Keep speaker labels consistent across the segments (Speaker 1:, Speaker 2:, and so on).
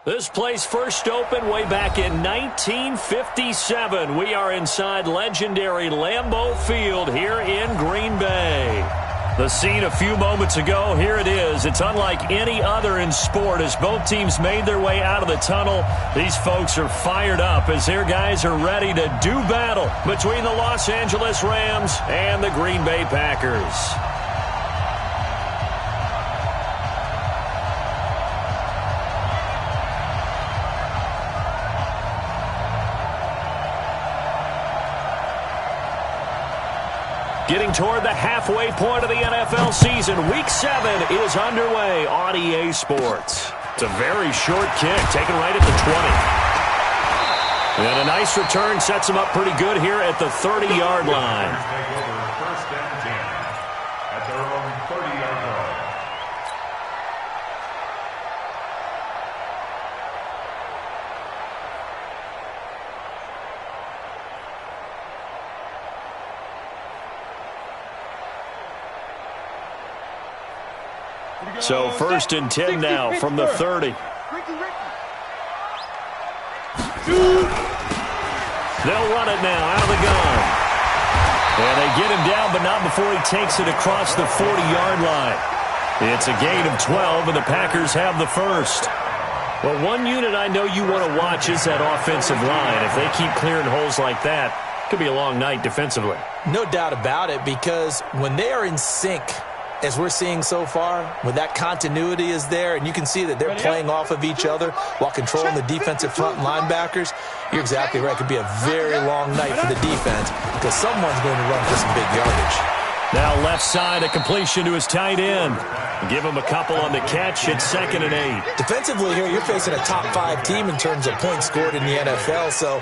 Speaker 1: This place first opened way back in 1957. We are inside legendary Lambeau Field here in Green Bay. The scene a few moments ago, here it is. It's unlike any other in sport as both teams made their way out of the tunnel. These folks are fired up as their guys are ready to do battle between the Los Angeles Rams and the Green Bay Packers. Getting toward the halfway point of the NFL season. Week 7 is underway on EA Sports. It's a very short kick, taken right at the 20. And a nice return sets them up pretty good here at the 30-yard line.
Speaker 2: First and 10 at their own 30-yard line.
Speaker 1: So first and 10 now from the 30. They'll run it now out of the gun. And they get him down, but not before he takes it across the 40-yard line. It's a gain of 12, and the Packers have the first. Well, one unit I know you want to watch is that offensive line. If they keep clearing holes like that, it could be a long night defensively.
Speaker 3: No doubt about it, because when they are in sync, as we're seeing so far, when that continuity is there, and you can see that they're playing off of each other while controlling the defensive front linebackers, you're exactly right. It could be a very long night for the defense because someone's going to run for some big yardage.
Speaker 1: Now left side, a completion to his tight end. Give him a couple on the catch. It's 2nd and 8.
Speaker 3: Defensively here, you're facing a top-5 team in terms of points scored in the NFL. So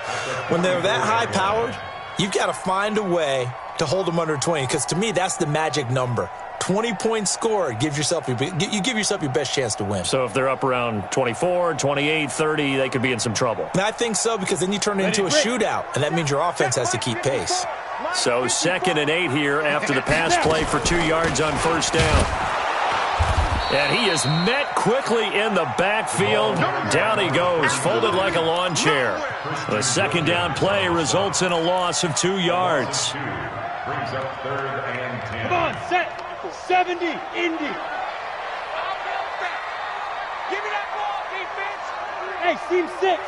Speaker 3: when they're that high-powered, you've got to find a way to hold them under 20, because to me, that's the magic number. 20 points scored, you give yourself your best chance to win.
Speaker 1: So if they're up around 24, 28, 30, they could be in some trouble.
Speaker 3: And I think so, because then you turn it into a shootout, and that means your offense has to keep pace.
Speaker 1: So 2nd and 8 here after the pass play for 2 yards on first down. And he is met quickly in the backfield. Down he goes, folded like a lawn chair. The 2nd down play results in a loss of 2 yards.
Speaker 2: Brings up 3rd and 10.
Speaker 4: Come on, set. 70, Indy. Give me that ball, defense. Hey, seam 6.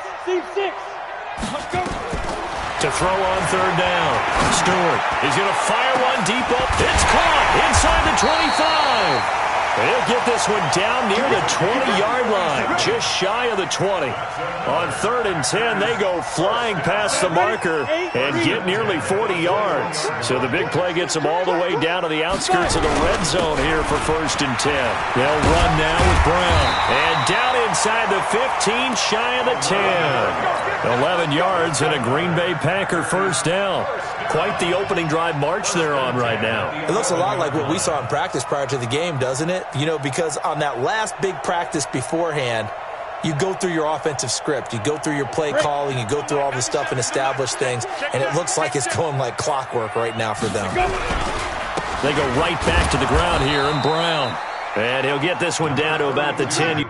Speaker 4: Let's go.
Speaker 1: To throw on 3rd down. Stewart is going to fire one deep up. It's caught inside the 25. He'll get this one down near the 20-yard line, just shy of the 20. On 3rd and 10, they go flying past the marker and get nearly 40 yards. So the big play gets them all the way down to the outskirts of the red zone here for 1st and 10. They'll run now with Brown. And down inside the 15, shy of the 10. 11 yards and a Green Bay Packer first down. Quite the opening drive march they're on right now.
Speaker 3: It looks a lot like what we saw in practice prior to the game, doesn't it? You know, because on that last big practice beforehand, you go through your offensive script. You go through your play calling. You go through all the stuff and establish things. And it looks like it's going like clockwork right now for them.
Speaker 1: They go right back to the ground here in Brown. And he'll get this one down to about the 10.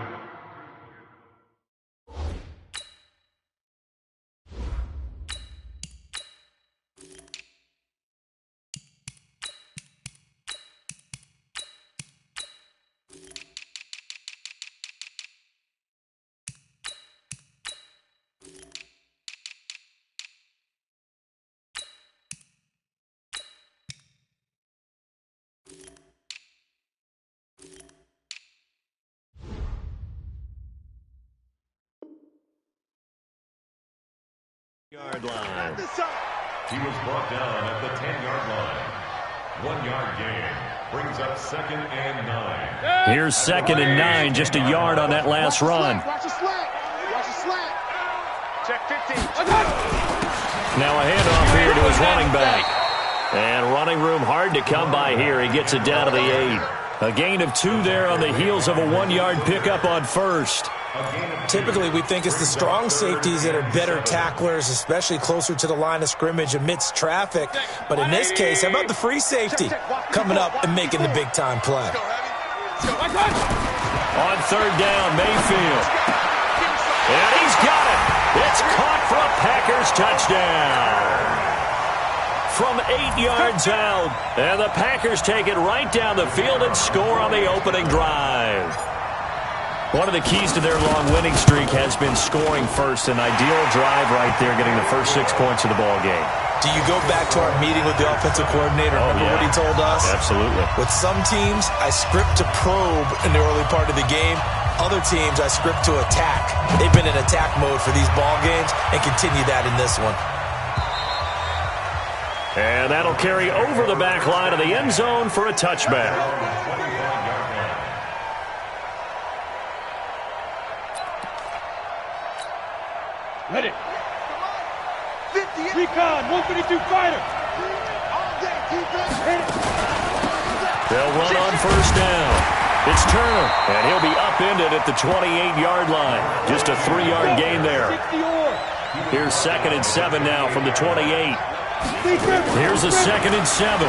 Speaker 1: Yard line.
Speaker 2: He was brought down at the 10-yard line. 1-yard gain brings up 2nd and 9.
Speaker 1: Here's 2nd and 9, just a yard on that last run.
Speaker 4: Watch the slant. Check 15.
Speaker 1: Now a handoff here to his running back. And running room hard to come by here. He gets it down to the 8. A gain of 2 there on the heels of a 1-yard pickup on first.
Speaker 3: Typically, we think it's the strong safeties that are better tacklers, especially closer to the line of scrimmage amidst traffic. But in this case, how about the free safety coming up and making the big-time play?
Speaker 1: On 3rd down, Mayfield. And he's got it. It's caught for a Packers touchdown. From 8 yards out, and the Packers take it right down the field and score on the opening drive. One of the keys to their long winning streak has been scoring first. An ideal drive right there, getting the first 6 points of the ball game.
Speaker 3: Do you go back to our meeting with the offensive coordinator? Remember what he told us?
Speaker 1: Absolutely.
Speaker 3: With some teams, I script to probe in the early part of the game. Other teams, I script to attack. They've been in attack mode for these ball games and continue that in this one.
Speaker 1: And that'll carry over the back line of the end zone for a touchback.
Speaker 4: Ready. Recon, 152 fighter.
Speaker 1: They'll run on first down. It's Turner, and he'll be upended at the 28-yard line. Just a 3-yard gain there. Here's 2nd and 7 now from the 28. Here's a 2nd and 7.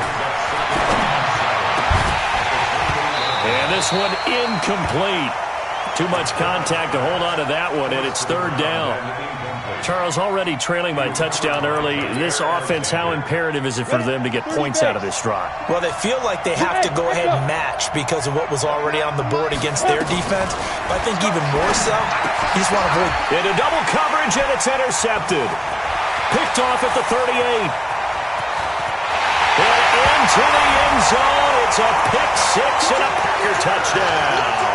Speaker 1: And this one incomplete. Too much contact to hold on to that one, and it's 3rd down. Charles, already trailing by touchdown early. This offense, how imperative is it for them to get points out of this drive?
Speaker 3: Well, they feel like they have to go ahead and match because of what was already on the board against their defense. But I think even more so, you just want to avoid.
Speaker 1: Into double coverage, and it's intercepted. Picked off at the 38. And into the end zone. It's a pick six and a Packer touchdown.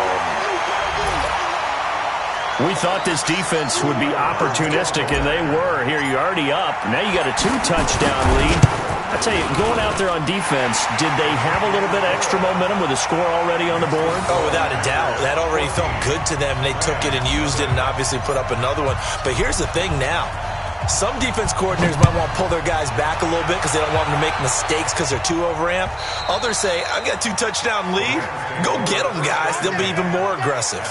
Speaker 1: We thought this defense would be opportunistic, and they were. Here, you're already up. Now you got a 2-touchdown lead. I tell you, going out there on defense, did they have a little bit of extra momentum with a score already on the board?
Speaker 3: Oh, without a doubt. That already felt good to them. They took it and used it and obviously put up another one. But here's the thing now. Some defense coordinators might want to pull their guys back a little bit because they don't want them to make mistakes because they're too overamped. Others say, I've got a 2-touchdown lead. Go get them, guys. They'll be even more aggressive.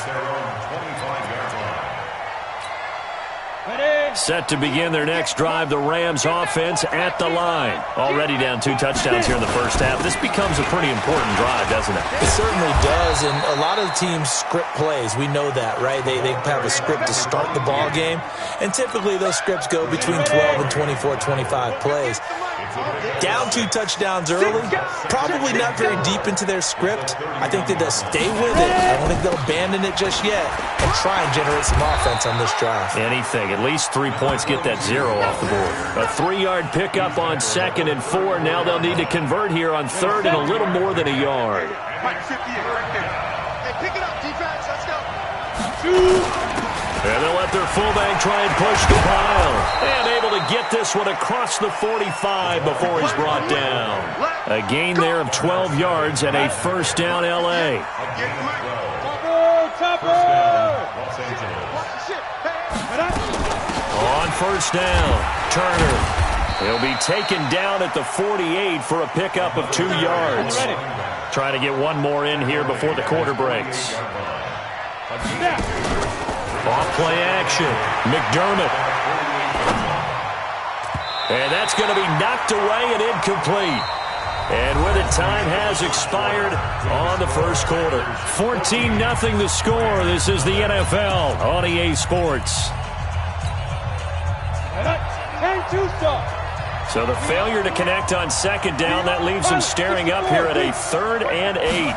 Speaker 1: Set to begin their next drive, the Rams offense at the line. Already down 2 touchdowns here in the first half. This becomes a pretty important drive, doesn't it?
Speaker 3: It certainly does, and a lot of the teams script plays. We know that, right? They have a script to start the ball game, and typically those scripts go between 12 and 24, 25 plays. Down 2 touchdowns early, probably not very deep into their script. I think that they'll stay with it. I don't think they'll abandon it just yet and try and generate some offense on this drive.
Speaker 1: Anything. At least 3 points, get that 0 off the board. A 3-yard pickup on 2nd and 4. Now they'll need to convert here on 3rd and a little more than a yard.
Speaker 5: Mike 58 right there. Hey, pick it up, defense. Let's go.
Speaker 1: And they'll let their fullback try and push the pile. And able to get this one across the 45 before he's brought down. A gain there of 12 yards and a first down L.A. On first down, Turner. He'll be taken down at the 48 for a pickup of 2 yards. Trying to get one more in here before the quarter breaks. Off play action, McDermott. And that's going to be knocked away and incomplete. And with it, time has expired on the first quarter. 14-0 the score. This is the NFL on EA Sports. So the failure to connect on 2nd down, that leaves them staring up here at a 3rd and 8.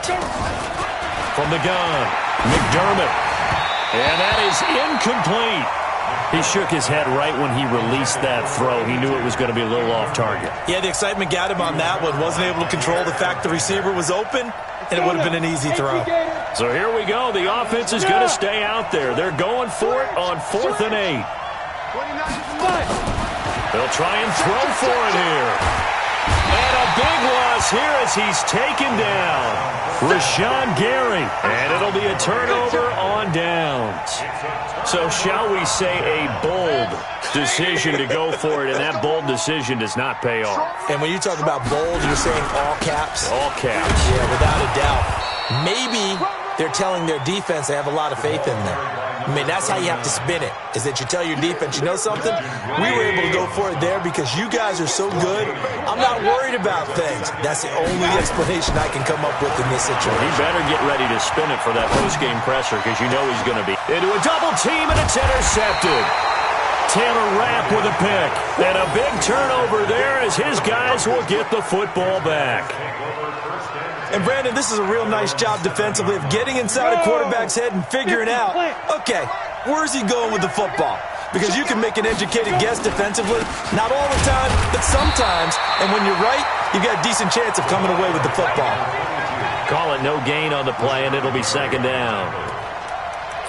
Speaker 1: From the gun, McDermott. And that is incomplete. He shook his head right when he released that throw. He knew it was going to be a little off target.
Speaker 3: Yeah, the excitement got him on that one. Wasn't able to control the fact the receiver was open, and it would have been an easy throw.
Speaker 1: So here we go. The offense is going to stay out there. They're going for it on 4th and 8. They'll try and throw for it here. And a big loss here as he's taken down. Rashawn Gary. And it'll be a turnover on downs. So shall we say a bold decision to go for it, and that bold decision does not pay off.
Speaker 3: And when you talk about bold, you're saying all caps?
Speaker 1: All caps.
Speaker 3: Yeah, without a doubt. Maybe they're telling their defense they have a lot of faith in them. I mean, that's how you have to spin it, is that you tell your defense, you know something? We were able to go for it there because you guys are so good. I'm not worried about things. That's the only explanation I can come up with in this situation.
Speaker 1: He better get ready to spin it for that post-game presser because you know he's going to be into a double team, and it's intercepted. Taylor Rapp with a pick. And a big turnover there as his guys will get the football back.
Speaker 3: And, Brandon, this is a real nice job defensively of getting inside a quarterback's head and figuring out, okay, where's he going with the football? Because you can make an educated guess defensively, not all the time, but sometimes. And when you're right, you've got a decent chance of coming away with the football.
Speaker 1: Call it no gain on the play, and it'll be second down.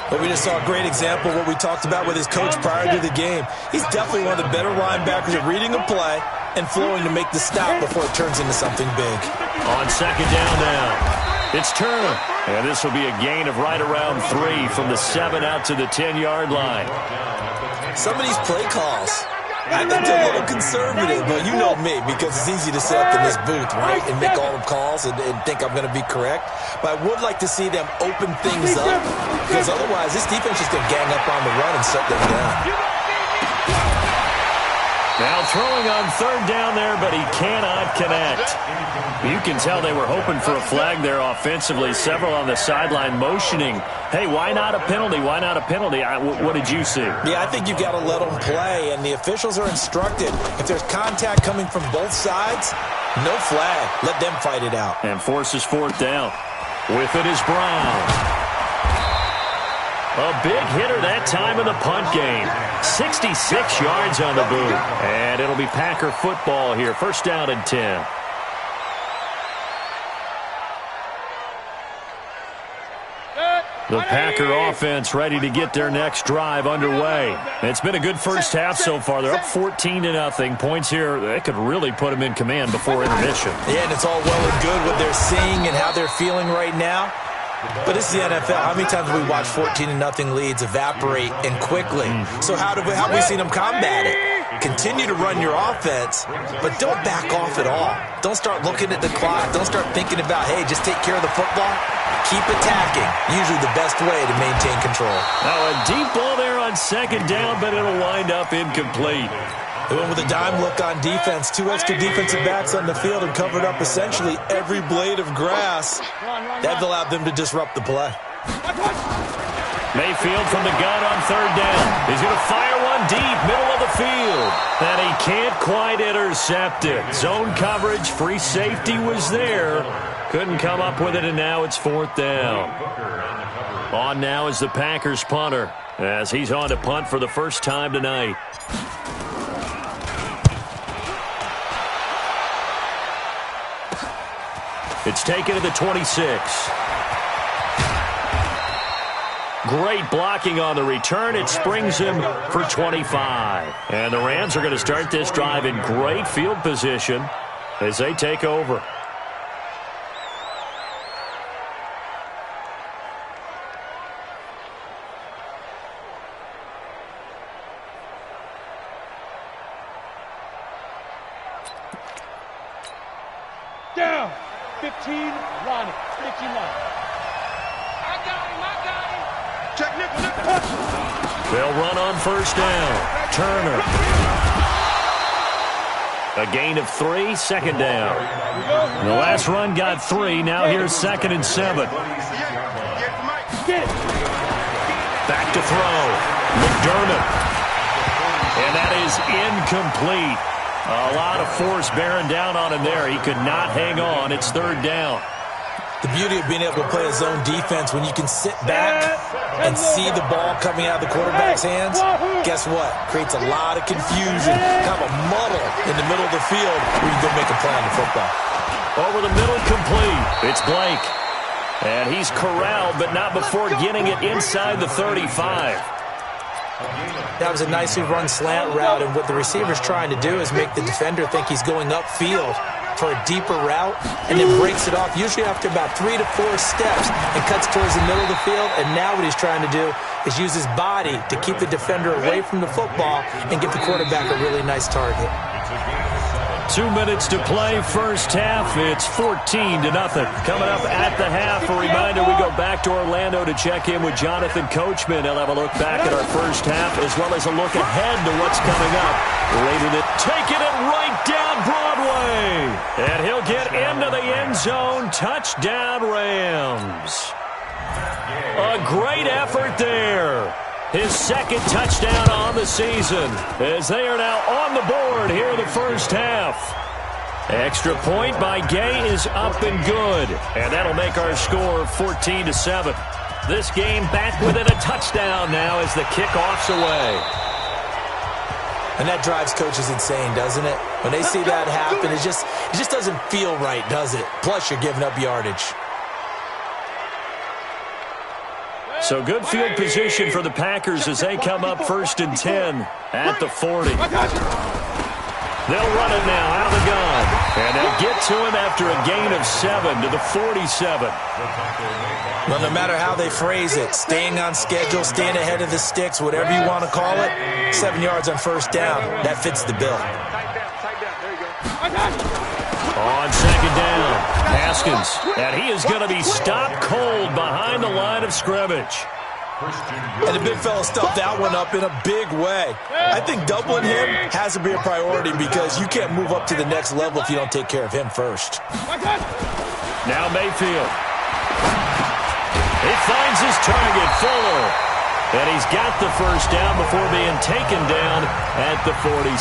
Speaker 3: But we just saw a great example of what we talked about with his coach prior to the game. He's definitely one of the better linebackers at reading a play and flowing to make the stop before it turns into something big.
Speaker 1: On second down now, it's Turner. And this will be a gain of right around 3 from the 7 out to the 10-yard line.
Speaker 3: Some of these play calls, I think they're a little conservative, but you know me, because it's easy to sit up in this booth, right, and make all the calls and think I'm going to be correct. But I would like to see them open things up, because otherwise this defense is going to gang up on the run and shut them down.
Speaker 1: Now throwing on third down there, but he cannot connect. You can tell they were hoping for a flag there offensively. Several on the sideline motioning, hey, why not a penalty? Why not a penalty? What did you see?
Speaker 3: Yeah, I think you've got to let them play, and the officials are instructed. If there's contact coming from both sides, no flag. Let them fight it out.
Speaker 1: And forces fourth down. With it is Brown. A big hitter that time in the punt game. 66 yards on the boot. And it'll be Packer football here. First down and 10. The Packer offense ready to get their next drive underway. It's been a good first half so far. They're up 14-0. Points here, that could really put them in command before intermission.
Speaker 3: Yeah, and it's all well and good what they're seeing and how they're feeling right now. But this is the NFL. How many times have we watched 14-0 leads evaporate and quickly? So how have we seen them combat it? Continue to run your offense, but don't back off at all. Don't start looking at the clock. Don't start thinking about, hey, just take care of the football. Keep attacking. Usually the best way to maintain control.
Speaker 1: Now a deep ball there on second down, but it'll wind up incomplete.
Speaker 3: They went with a dime look on defense. 2 extra defensive backs on the field and covered up essentially every blade of grass. That allowed them to disrupt the play.
Speaker 1: Mayfield from the gun on third down. He's going to fire one deep, middle of the field. And he can't quite intercept it. Zone coverage, free safety was there. Couldn't come up with it, and now it's fourth down. On now is the Packers punter, as he's on to punt for the first time tonight. It's taken to the 26. Great blocking on the return. It springs him for 25. And the Rams are going to start this drive in great field position as they take over.
Speaker 4: Down. 15, Ronnie. 15 line. I got him. Check nickel.
Speaker 1: They'll run on first down. Turner. A gain of 3, second down. The last run got 3. Now here's 2nd and 7. Back to throw. McDermott. And that is incomplete. A lot of force bearing down on him there. He could not hang on. It's third down.
Speaker 3: The beauty of being able to play a zone defense when you can sit back and see the ball coming out of the quarterback's hands, guess what? Creates a lot of confusion, kind of a muddle in the middle of the field where you can go make a play on the football.
Speaker 1: Over the middle, complete. It's Blake. And he's corralled, but not before getting it inside the 35.
Speaker 3: That was a nicely run slant route, and what the receiver's trying to do is make the defender think he's going upfield for a deeper route, and then breaks it off, usually after about 3 to 4 steps, and cuts towards the middle of the field. And now what he's trying to do is use his body to keep the defender away from the football and give the quarterback a really nice target.
Speaker 1: 2 minutes to play, first half. It's 14-0. Coming up at the half, a reminder we go back to Orlando to check in with Jonathan Coachman. He'll have a look back at our first half as well as a look ahead to what's coming up. Later, taking it right down Broadway. And he'll get into the end zone. Touchdown, Rams. A great effort there. His second touchdown on the season as they are now on the board here in the first half. Extra point by Gay is up and good. And that'll make our score 14-7. This game back within a touchdown now as the kickoff's away.
Speaker 3: And that drives coaches insane, doesn't it? When they see that happen, it just doesn't feel right, does it? Plus, you're giving up yardage.
Speaker 1: So good field position for the Packers as they come up 1st and 10 at the 40. They'll run it now out of the gun. And they'll get to him after a gain of 7 to the 47.
Speaker 3: Well, no matter how they phrase it, staying on schedule, staying ahead of the sticks, whatever you want to call it, 7 yards on first down, that fits the bill.
Speaker 1: On second down, Haskins, and he is going to be stopped cold behind the line of scrimmage.
Speaker 3: And the big fella stuffed that one up in a big way. I think doubling him has to be a priority because you can't move up to the next level if you don't take care of him first.
Speaker 1: Now Mayfield. He finds his target, Fuller. And he's got the first down before being taken down at the 46.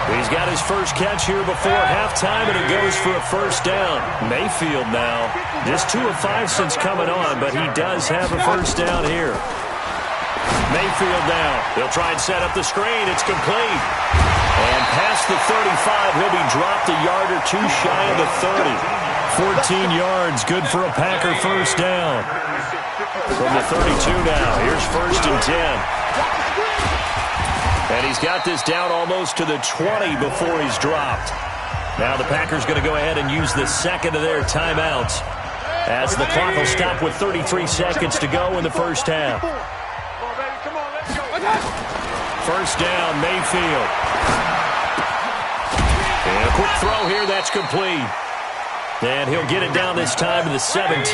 Speaker 1: He's got his first catch here before halftime, and it goes for a first down. Mayfield now, just 2 of 5 since coming on, but he does have a first down here. Mayfield now. They'll try and set up the screen. It's complete. And past the 35, he'll be dropped a yard or two shy of the 30. 14 yards, good for a Packer first down. From the 32 now, here's 1st and 10. And he's got this down almost to the 20 before he's dropped. Now the Packers going to go ahead and use the second of their timeouts as the clock will stop with 33 seconds to go in the first half. First down, Mayfield. And a quick throw here, that's complete. And he'll get it down this time to the 17.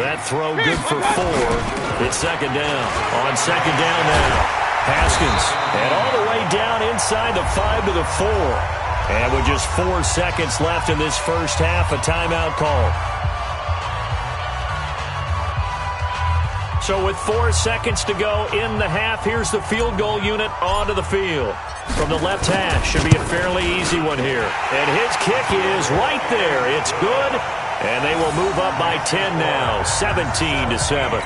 Speaker 1: That throw good for 4. It's second down. On second down now. Haskins, and all the way down inside the 5 to the 4. And with just 4 seconds left in this first half, a timeout call. So with 4 seconds to go in the half, here's the field goal unit onto the field. From the left hash, should be a fairly easy one here. And his kick is right there. It's good, and they will move up by 10 now, 17-7.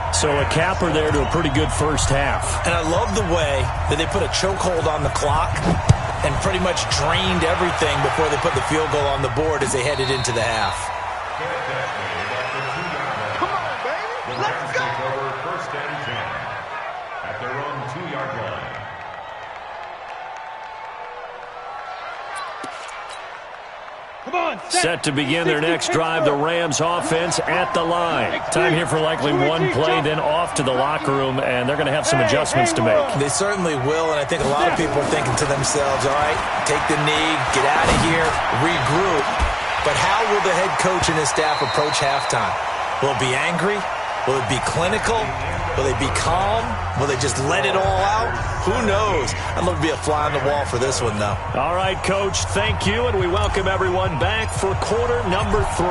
Speaker 1: So a capper there to a pretty good first half.
Speaker 3: And I love the way that they put a chokehold on the clock and pretty much drained everything before they put the field goal on the board as they headed into the half.
Speaker 5: Come on, baby. Let's go. First and 10 at their own 2-yard line.
Speaker 1: Set to begin their next drive, the Rams offense at the line. Time here for likely one play, then off to the locker room, and they're going to have some adjustments to make.
Speaker 3: They certainly will, and I think a lot of people are thinking to themselves, all right, take the knee, get out of here, regroup. But how will the head coach and his staff approach halftime? Will it be angry? Will it be clinical? Will they be calm? Will they just let it all out? Who knows? I'd love to be a fly on the wall for this one, though.
Speaker 1: All right, Coach, thank you, and we welcome everyone back for quarter number 3.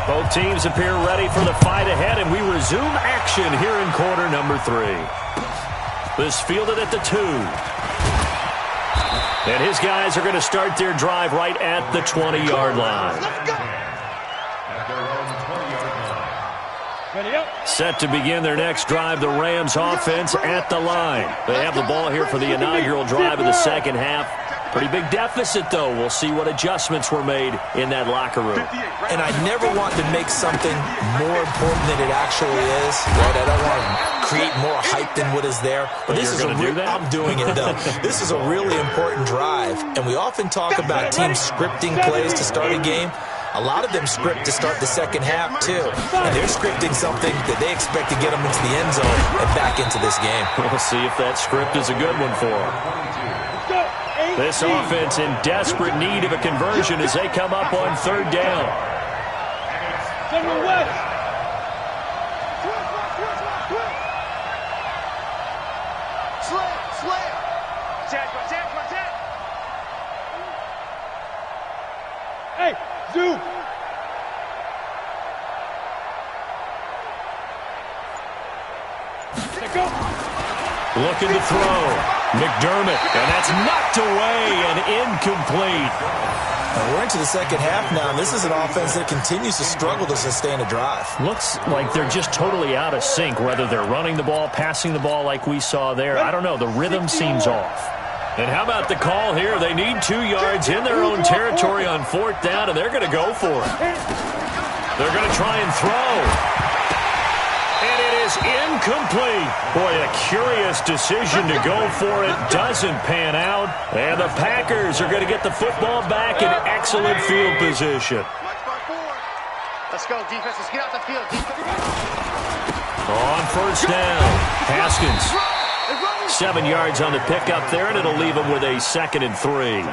Speaker 1: Both teams appear ready for the fight ahead, and we resume action here in quarter number 3. This fielded at the 2. And his guys are going to start their drive right at the 20-yard line.
Speaker 5: Let's go.
Speaker 1: Set to begin their next drive, the Rams offense at the line. They have the ball here for the inaugural drive of the second half. Pretty big deficit, though. We'll see what adjustments were made in that locker room.
Speaker 3: And I never want to make something more important than it actually is. Right? I don't want to create more hype than what is there. But this is I'm doing it, though. This is a really important drive. And we often talk about teams scripting plays to start a game. A lot of them script to start the second half, too. And they're scripting something that they expect to get them into the end zone and back into this game.
Speaker 1: We'll see if that script is a good one for them.
Speaker 4: Let's go. 8.
Speaker 1: This offense in desperate need of a conversion as they come up on third down.
Speaker 4: Hey, Zoo.
Speaker 1: Looking to throw. McDermott, and that's knocked away and incomplete.
Speaker 3: We're into the second half now, and this is an offense that continues to struggle to sustain a drive.
Speaker 1: Looks like they're just totally out of sync, whether they're running the ball, passing the ball like we saw there. I don't know. The rhythm seems off. And how about the call here? They need 2 yards in their own territory on fourth down, and they're going to go for it. They're going to try and throw. And it is incomplete. Boy, a curious decision to go for it. Doesn't pan out. And the Packers are going to get the football back in excellent field position.
Speaker 6: Let's go, defense. Let's get out the field.
Speaker 1: On first down, Haskins. 7 yards on the pickup there, and it'll leave him with a 2nd and 3.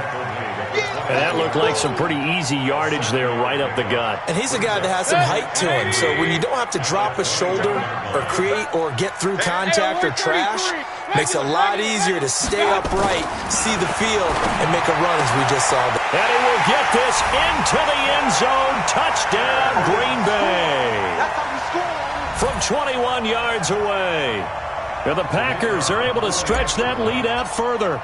Speaker 1: And that looked like some pretty easy yardage there right up the gut.
Speaker 3: And he's a guy that has some height to him, so when you don't have to drop a shoulder or create or get through contact or trash, makes it a lot easier to stay upright, see the field, and make a run as we just saw.
Speaker 1: And he will get this into the end zone. Touchdown, Green Bay. From 21 yards away. And the Packers are able to stretch that lead out further.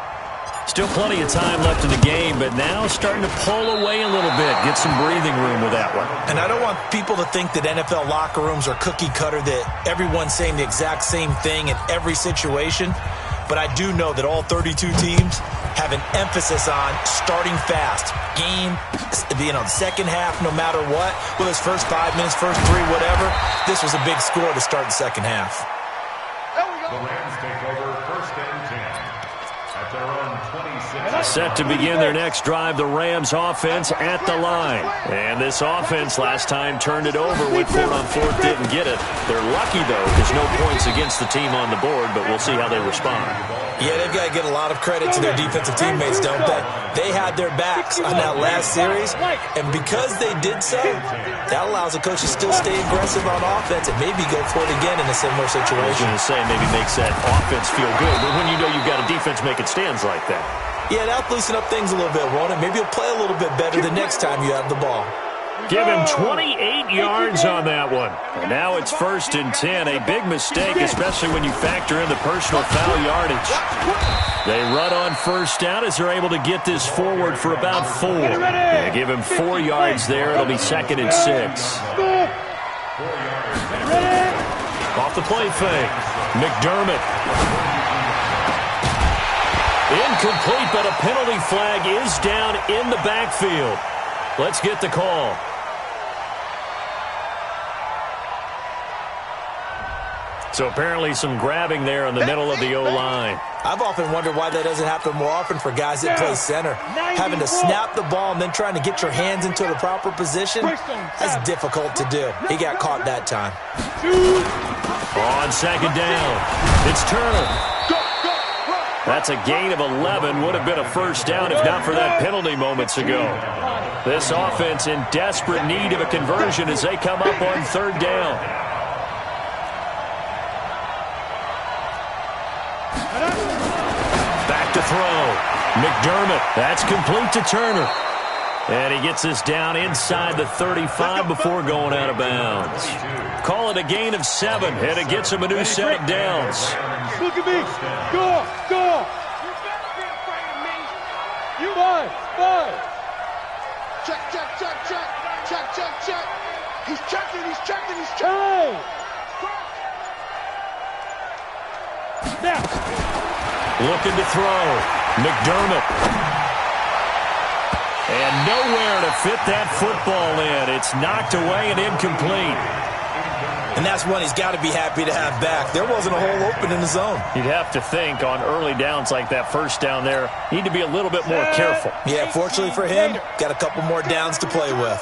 Speaker 1: Still plenty of time left in the game, but now starting to pull away a little bit. Get some breathing room with that one.
Speaker 3: And I don't want people to think that NFL locker rooms are cookie cutter, that everyone's saying the exact same thing in every situation. But I do know that all 32 teams have an emphasis on starting fast. Game, the second half, no matter what, whether it's first 5 minutes, first 3, whatever, this was a big score to start the second half.
Speaker 2: The Rams take over first and 10 at their own 26.
Speaker 1: Set to begin their next drive, the Rams offense at the line. And this offense last time turned it over, went for it on fourth, didn't get it. They're lucky, though, there's no points against the team on the board, but we'll see how they respond.
Speaker 3: Yeah, they've got to get a lot of credit to their defensive teammates, don't they? They had their backs on that last series, and because they did so, that allows the coach to still stay aggressive on offense and maybe go for it again in a similar situation.
Speaker 1: I was going to say, maybe makes that offense feel good, but when you know you've got a defense making stands like that.
Speaker 3: Yeah, that'll loosen up things a little bit, won't it? Maybe you'll play a little bit better the next time you have the ball.
Speaker 1: Give him 28 yards on that one. And now it's first and 10. A big mistake, especially when you factor in the personal foul yardage. They run on first down as they're able to get this forward for about 4. They give him 4 yards there. It'll be 2nd and 6. Off the play fake. McDermott. Incomplete, but a penalty flag is down in the backfield. Let's get the call. So apparently some grabbing there in the middle of the O-line.
Speaker 3: I've often wondered why that doesn't happen more often for guys that play center. Having to snap the ball and then trying to get your hands into the proper position, that's difficult to do. He got caught that time.
Speaker 1: On second down, it's Turner. That's a gain of 11. Would have been a first down if not for that penalty moments ago. This offense in desperate need of a conversion as they come up on third down. Back to throw. McDermott. That's complete to Turner. And he gets this down inside the 35 before going out of bounds. Call it a gain of 7, and it gets him a new set of downs.
Speaker 4: Look at me. Go. Go. You better be afraid of me. You five.
Speaker 6: Check. He's checking.
Speaker 4: Hey. Now.
Speaker 1: Looking to throw. McDermott. And nowhere to fit that football in. It's knocked away and incomplete.
Speaker 3: And that's one he's got to be happy to have back. There wasn't a hole open in the zone.
Speaker 1: You'd have to think on early downs like that first down there, need to be a little bit more careful.
Speaker 3: Yeah, fortunately for him, got a couple more downs to play with.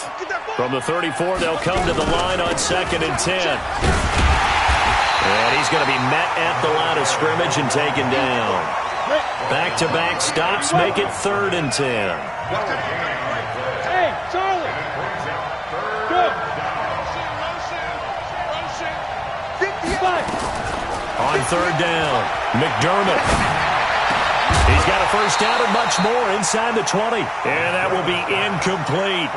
Speaker 1: From the 34, they'll come to the line on 2nd and 10. And he's going to be met at the line of scrimmage and taken down. Back-to-back stops make it 3rd and 10.
Speaker 4: Hey, Charlie. Good.
Speaker 1: On 3rd down, McDermott. He's got a first down and much more inside the 20. And that will be incomplete.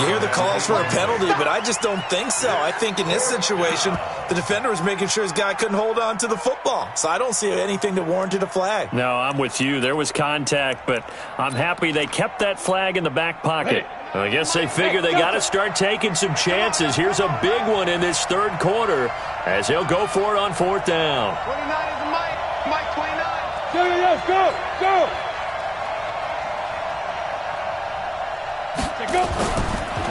Speaker 3: You hear the calls for a penalty, but I just don't think so. I think in this situation, the defender was making sure his guy couldn't hold on to the football. So I don't see anything that warranted a flag.
Speaker 1: No, I'm with you. There was contact, but I'm happy they kept that flag in the back pocket. I guess they figure they got to start taking some chances. Here's a big one in this 3rd quarter as he'll go for it on 4th down.
Speaker 6: 29 is Mike. Mike 29.
Speaker 4: Go.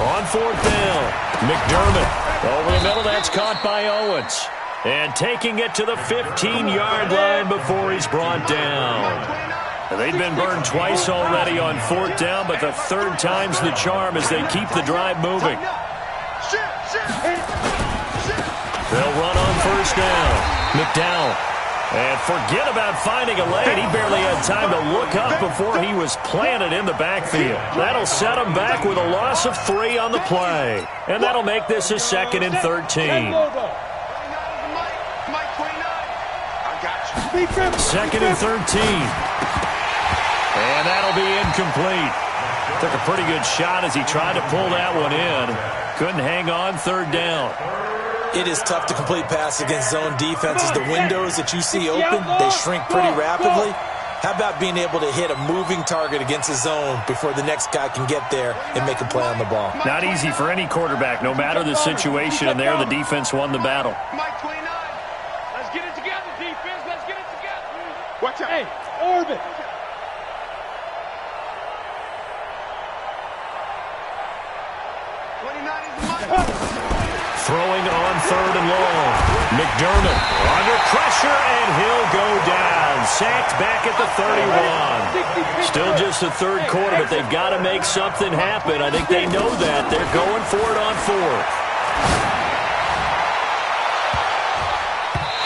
Speaker 1: On 4th down, McDermott. Over the middle, that's caught by Owens. And taking it to the 15-yard line before he's brought down. They've been burned twice already on 4th down, but the 3rd time's the charm as they keep the drive moving. They'll run on 1st down. McDowell. And forget about finding a lane. He barely had time to look up before he was planted in the backfield. That'll set him back with a loss of 3 on the play. And that'll make this a 2nd and 13. 2nd and 13. And that'll be incomplete. Took a pretty good shot as he tried to pull that one in. Couldn't hang on 3rd down.
Speaker 3: It is tough to complete passes against zone defenses. The windows that you see open, they shrink pretty rapidly. How about being able to hit a moving target against a zone before the next guy can get there and make a play on the ball?
Speaker 1: Not easy for any quarterback, no matter the situation, and there the defense won the battle.
Speaker 6: Mike 29.
Speaker 4: Let's get it together, defense. Let's get it together.
Speaker 6: Watch out.
Speaker 4: Hey, orbit.
Speaker 6: 29 is Mike.
Speaker 1: Throwing on 3rd and long. McDermott under pressure, and he'll go down. Sacked back at the 31. Still just the 3rd quarter, but they've got to make something happen. I think they know that. They're going for it on 4th.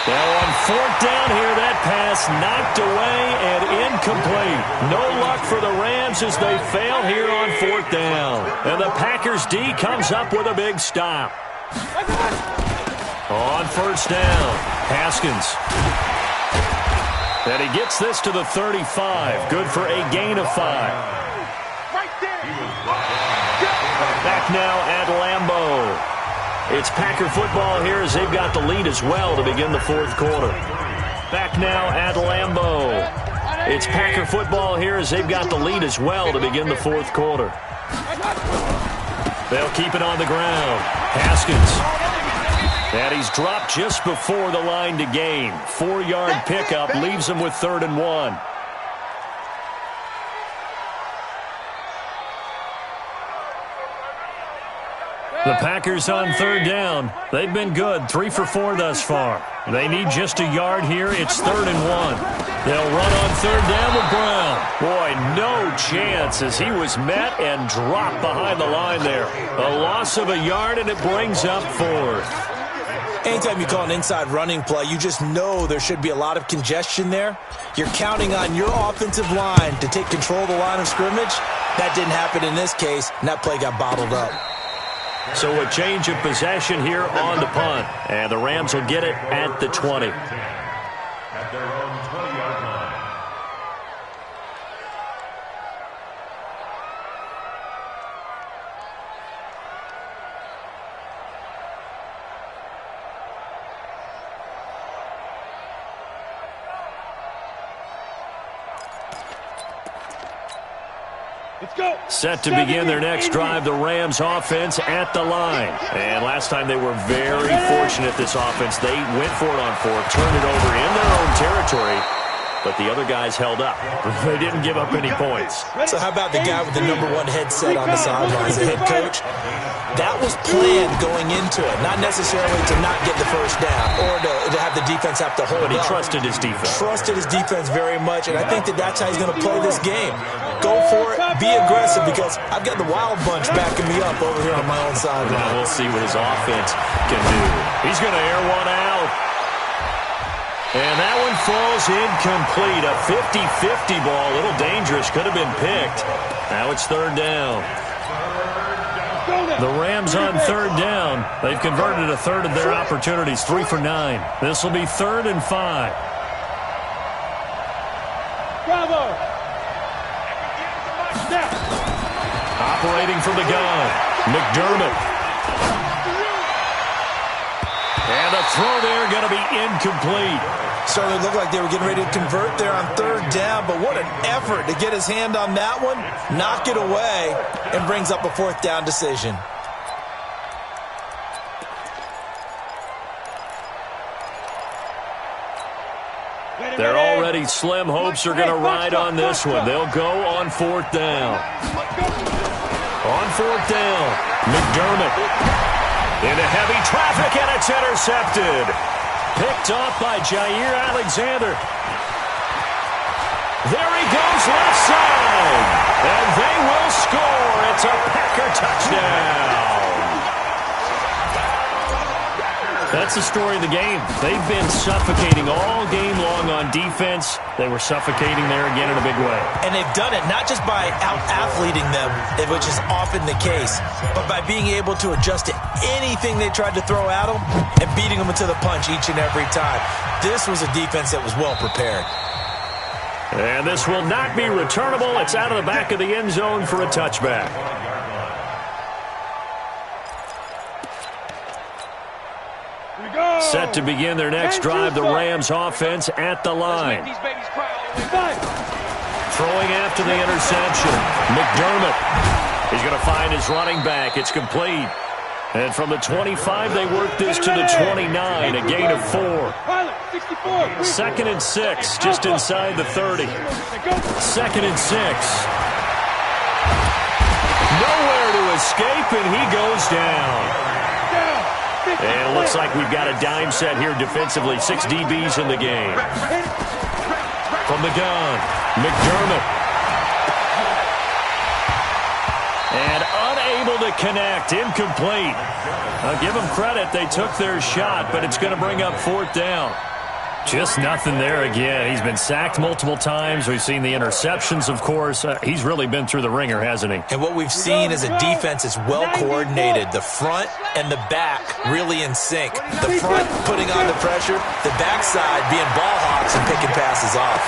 Speaker 1: Now on 4th down here, that pass knocked away and incomplete. No luck for the Rams as they fail here on 4th down. And the Packers D comes up with a big stop. On 1st down, Haskins. And he gets this to the 35. Good for a gain of 5.
Speaker 6: Right there.
Speaker 1: Back now at Lambeau. It's Packer football here as they've got the lead as well to begin the 4th quarter. Back now at Lambeau. It's Packer football here as they've got the lead as well to begin the 4th quarter. They'll keep it on the ground. Haskins. And he's dropped just before the line to gain. 4-yard pickup leaves him with 3rd and 1. The Packers on 3rd down. They've been good, 3 for 4 thus far. They need just a yard here. It's 3rd and 1. They'll run on 3rd down with Brown. Boy, no chance as he was met and dropped behind the line there. A loss of a yard, and it brings up 4th.
Speaker 3: Anytime you call an inside running play, you just know there should be a lot of congestion there. You're counting on your offensive line to take control of the line of scrimmage. That didn't happen in this case, and that play got bottled up.
Speaker 1: So a change of possession here on the punt. And the Rams will get it at the 20.
Speaker 2: At their own 20-yard line.
Speaker 1: Set to begin their next drive, the Rams offense at the line. And last time they were very fortunate, this offense. They went for it on 4th, turned it over in their own territory, but the other guys held up. They didn't give up any points.
Speaker 3: So how about the guy with the #1 headset on the sidelines, the head coach? That was planned going into it, not necessarily to not get the first down or to have the defense have to hold
Speaker 1: But he
Speaker 3: up.
Speaker 1: trusted his defense.
Speaker 3: Trusted his defense very much, and I think that's how he's going to play this game. Go for it, be aggressive, because I've got the Wild Bunch backing me up over here on my own sideline.
Speaker 1: Now we'll see what his offense can do. He's going to air one out. And that one falls incomplete. A 50-50 ball. A little dangerous. Could have been picked. Now it's third down. The Rams on third down. They've converted a third of their opportunities. 3 for 9. This will be 3rd and 5.
Speaker 4: Bravo.
Speaker 1: Operating from the gun, McDermott. And a throw there going to be incomplete.
Speaker 3: Certainly looked like they were getting ready to convert there on third down, but what an effort to get his hand on that one, knock it away, and brings up a 4th down decision.
Speaker 1: They're already slim hopes are going to ride on this one. They'll go on 4th down. On 4th down, McDermott into heavy traffic, and it's intercepted. Picked off by Jair Alexander. There he goes left side. And they will score. It's a Packer touchdown. That's the story of the game. They've been suffocating all game long on defense. They were suffocating there again in a big way.
Speaker 3: And they've done it not just by out-athleting them, which is often the case, but by being able to adjust to anything they tried to throw at them and beating them into the punch each and every time. This was a defense that was well prepared.
Speaker 1: And this will not be returnable. It's out of the back of the end zone for a touchback. Set to begin their next drive, the Rams offense at the line. Throwing after the interception, McDermott. He's going to find his running back. It's complete. And from the 25, they work this to the 29, a gain of 4. 2nd and 6, just inside the 30. 2nd and 6. Nowhere to escape, and he goes down. And it looks like we've got a dime set here defensively. 6 DBs in the game. From the gun, McDermott. And unable to connect, incomplete. I'll give them credit. They took their shot, but it's going to bring up 4th down. Just nothing there again. He's been sacked multiple times. We've seen the interceptions, of course. He's really been through the ringer, hasn't he?
Speaker 3: And what we've seen is a defense is well coordinated. The front and the back really in sync. The front putting on the pressure, the backside being ball hawks and picking passes off.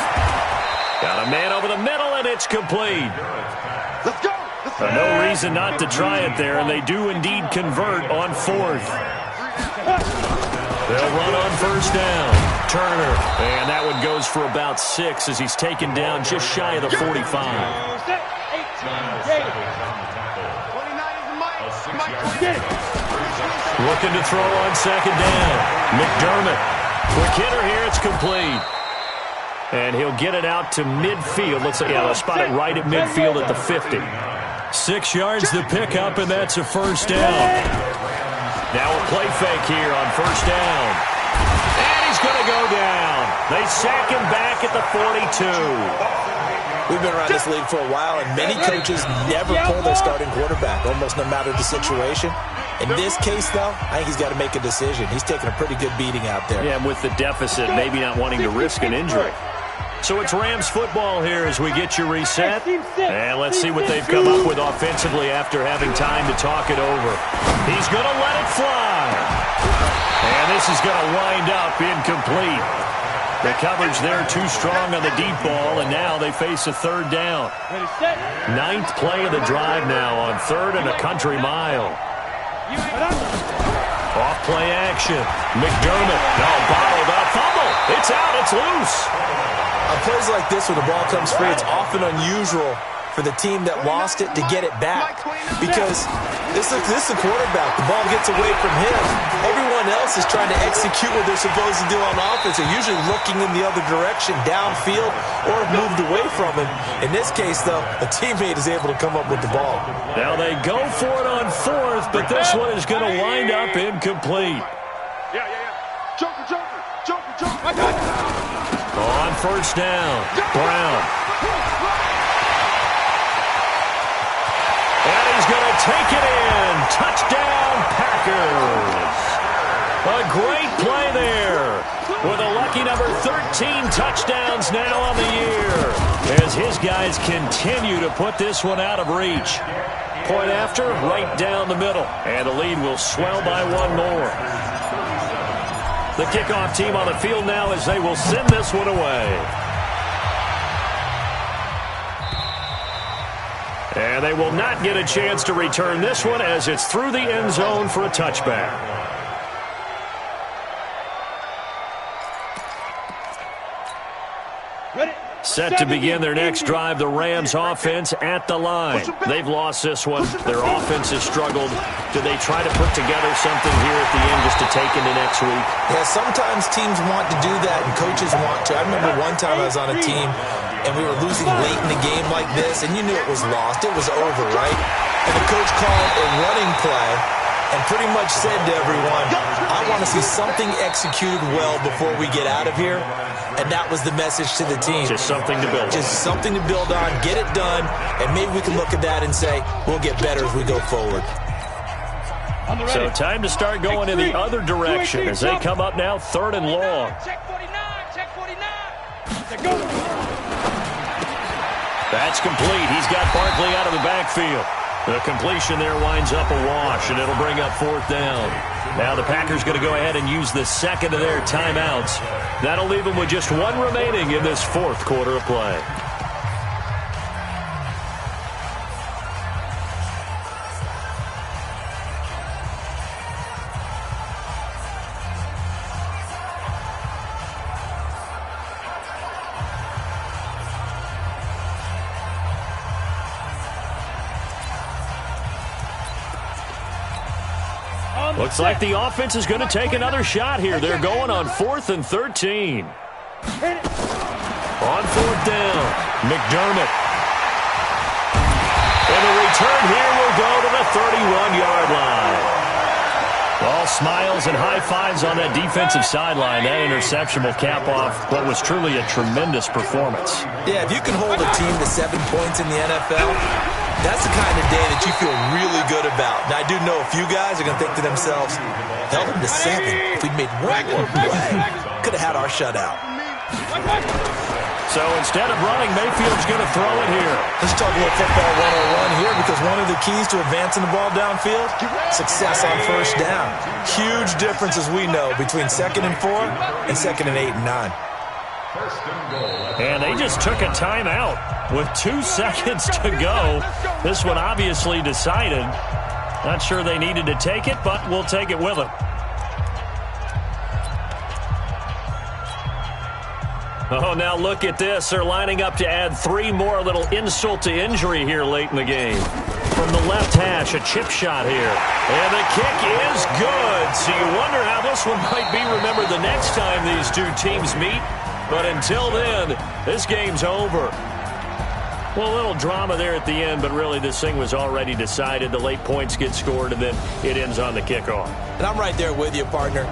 Speaker 1: Got a man over the middle, and it's complete.
Speaker 6: Let's go.
Speaker 1: No reason not to try it there, and they do indeed convert on 4th. They'll run on 1st down. Turner, and that one goes for about 6 as he's taken down just shy of the 45. Looking to throw on 2nd down. McDermott. Quick hitter here, it's complete. And he'll get it out to midfield. Looks like, yeah, they'll spot it right at midfield at the 50. 6 yards the pickup, and that's a 1st down. Now a play fake here on 1st down. And he's going to go down. They sack him back at the 42.
Speaker 3: We've been around this league for a while, and many coaches never pull their starting quarterback, almost no matter the situation. In this case, though, I think he's got to make a decision. He's taking a pretty good beating out there.
Speaker 1: Yeah, with the deficit, maybe not wanting to risk an injury. So it's Rams football here as we get you reset. And let's see what they've come up with offensively after having time to talk it over. He's going to let it fly. And this is going to wind up incomplete. The coverage there too strong on the deep ball, and now they face a 3rd down. 9th play of the drive now on 3rd and a country mile. Off play action. McDermott. No, bottled up. Fumble. It's out. It's loose.
Speaker 3: On plays like this, when the ball comes free, it's often unusual for the team that lost it to get it back. Because this is a quarterback. The ball gets away from him. Everyone else is trying to execute what they're supposed to do on offense. They're usually looking in the other direction, downfield, or moved away from him. In this case, though, a teammate is able to come up with the ball.
Speaker 1: Now they go for it on 4th, but this one is going to wind up incomplete.
Speaker 4: Joker.
Speaker 1: On 1st down, Brown. And he's going to take it in. Touchdown, Packers. A great play there with Lucky number 13 touchdowns now on the year as his guys continue to put this one out of reach. Point after, right down the middle, and the lead will swell by one more. The kickoff team on the field now as they will send this one away. And they will not get a chance to return this one as it's through the end zone for a touchback. Set to begin their next drive, the Rams offense at the line. They've lost this one. Their offense has struggled. Do they try to put together something here at the end just to take into next week?
Speaker 3: Yeah, sometimes teams want to do that and coaches want to. I remember one time I was on a team and we were losing late in the game like this, and you knew it was lost. It was over, right? And the coach called a running play and pretty much said to everyone, I want to see something executed well before we get out of here. And that was the message to the team.
Speaker 1: Just something to build on.
Speaker 3: Just something to build on, get it done, and maybe we can look at that and say, we'll get better as we go forward.
Speaker 1: So time to start going in the other direction as they come up now 3rd and long.
Speaker 4: Check 49, check 49. Go.
Speaker 1: That's complete. He's got Barkley out of the backfield. The completion there winds up a wash, and it'll bring up 4th down. Now the Packers going to go ahead and use the second of their timeouts. That'll leave them with just one remaining in this 4th quarter of play. Looks like the offense is going to take another shot here. They're going on 4th and 13. On 4th down, McDermott. And the return here will go to the 31-yard line. All smiles and high fives on that defensive sideline. That interception will cap off what was truly a tremendous performance.
Speaker 3: Yeah, if you can hold a team to 7 points in the NFL, that's the kind of day that you feel really good about. Now, I do know a few guys are going to think to themselves, held them to 7. If we'd made one more play, could have had our shutout.
Speaker 1: So instead of running, Mayfield's going to throw it here.
Speaker 3: Let's talk a little football 101 here, because one of the keys to advancing the ball downfield, success on 1st down. Huge difference, as we know, between 2nd and 4 and 2nd and 8 and 9.
Speaker 1: And they just took a timeout with 2 seconds to go. This one obviously decided. Not sure they needed to take it, but we'll take it with them. Oh, now look at this. They're lining up to add 3 more, a little insult to injury here late in the game. From the left hash, a chip shot here. And the kick is good. So you wonder how this one might be remembered the next time these two teams meet. But until then, this game's over. Well, a little drama there at the end, but really this thing was already decided. The late points get scored, and then it ends on the kickoff.
Speaker 3: And I'm right there with you, partner.